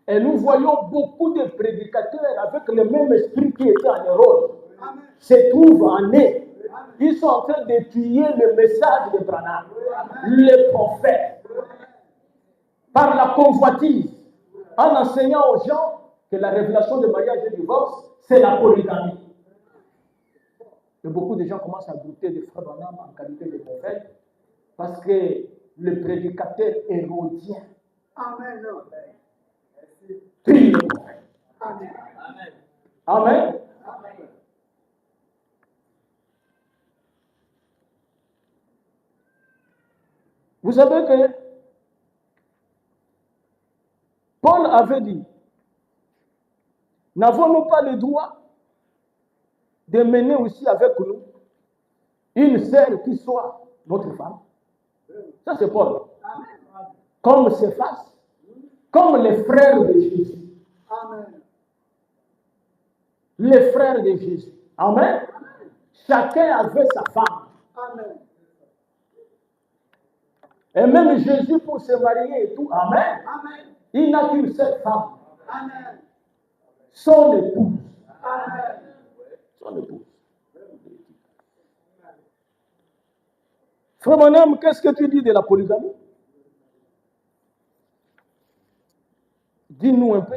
Et nous voyons beaucoup de prédicateurs avec le même esprit qui était en Hérode se trouvent en eux. Ils sont en train de tuer le message de Branham, le prophète, par la convoitise, en enseignant aux gens que la révélation de mariage et divorce, c'est la polygamie. Et beaucoup de gens commencent à douter de Frère Branham en qualité de prophète parce que le prédicateur hérodien tue le prophète. Amen. Amen. Vous savez que Paul avait dit, n'avons-nous pas le droit de mener aussi avec nous une sœur qui soit notre femme? Ça c'est Paul. Comme Céphas, comme les frères de Jésus. Amen. Les frères de Jésus. Amen. Chacun avait sa femme. Amen. Et même Jésus pour se marier et tout. Amen. Amen. Il n'a qu'une seule femme. Amen. Son épouse. Amen. Son épouse. Frère Branham, qu'est-ce que tu dis de la polygamie? Dis-nous un peu.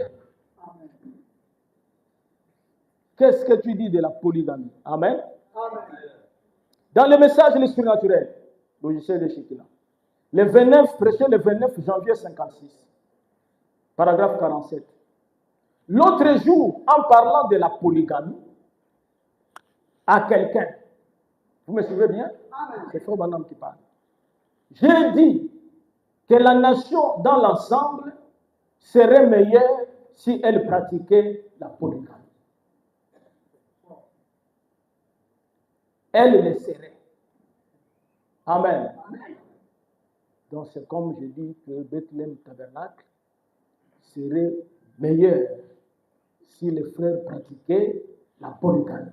Qu'est-ce que tu dis de la polygamie? Amen. Amen. Dans le message de l'esprit naturel, logiciel de Shekina, prêché le 29 janvier 56, paragraphe 47. L'autre jour, en parlant de la polygamie, à quelqu'un, vous me suivez bien? C'est Frère Branham qui parle. J'ai dit que la nation dans l'ensemble serait meilleure si elle pratiquait la polygamie. Elle le serait. Amen. Donc c'est comme je dis que Bethléem Tabernacle serait meilleur si les frères pratiquaient la polygamie.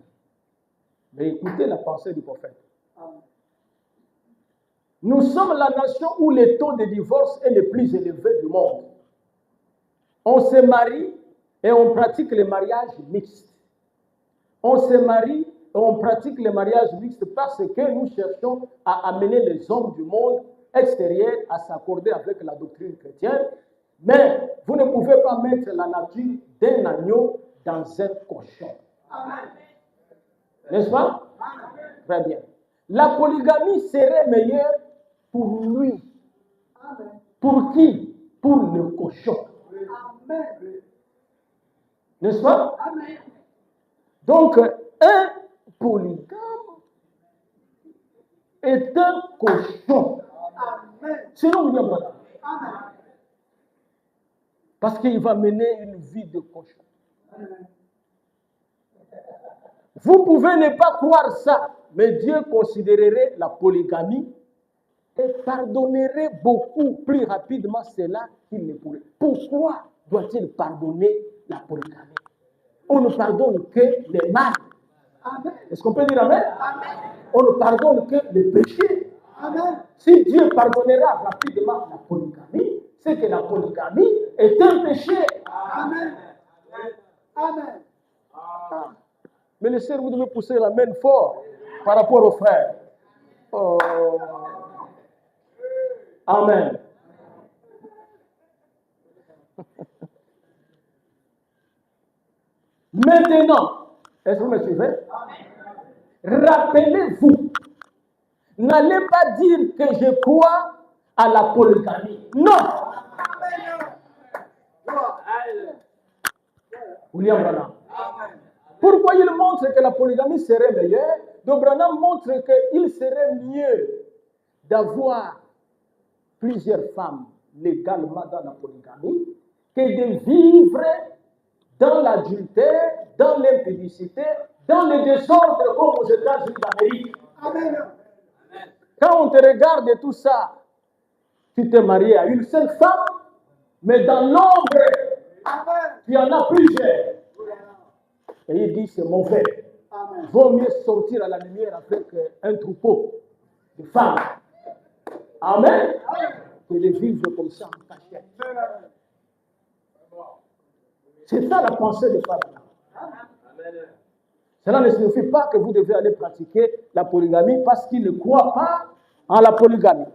Mais écoutez la pensée du prophète. Nous sommes la nation où le taux de divorce est le plus élevé du monde. On se marie et on pratique le mariage mixte. On se marie et on pratique le mariage mixte parce que nous cherchons à amener les hommes du monde extérieur à s'accorder avec la doctrine chrétienne. Mais vous ne pouvez pas mettre la nature d'un agneau dans un cochon. N'est-ce pas? Très bien. La polygamie serait meilleure pour lui. Pour qui? Pour le cochon. N'est-ce pas? Donc, un polygame est un cochon. Sinon, vous dites parce qu'il va mener une vie de cochon. Vous pouvez ne pas croire ça, mais Dieu considérerait la polygamie et pardonnerait beaucoup plus rapidement cela qu'il ne pourrait. Pourquoi doit-il pardonner la polygamie? On ne pardonne que les mal. Est-ce qu'on peut dire amen? On ne pardonne que les péchés. Amen. Si Dieu pardonnera rapidement la polygamie, c'est que la polygamie est un péché. Amen. Amen. Ah. Mais les sœurs, vous devez pousser la main fort par rapport aux frères. Oh. Amen. Maintenant, est-ce que vous me suivez? Rappelez-vous, n'allez pas dire que je crois à la polygamie. Non. William Branham. Pourquoi il montre que la polygamie serait meilleure? Donc Branham montre qu'il serait mieux d'avoir plusieurs femmes légalement dans la polygamie que de vivre dans l'adultère, dans l'impudicité, dans le désordre comme aux États-Unis d'Amérique. Amen. Quand on te regarde et tout ça, tu t'es marié à une seule femme, mais dans l'ombre, tu en as plusieurs. Et il dit c'est mauvais. Il vaut mieux sortir à la lumière avec un troupeau de femmes. Amen. Que de vivre comme ça en cachette. C'est ça la pensée de Frère Branham. Cela ne signifie pas que vous devez aller pratiquer la polygamie parce qu'il ne croit pas en la polygamie.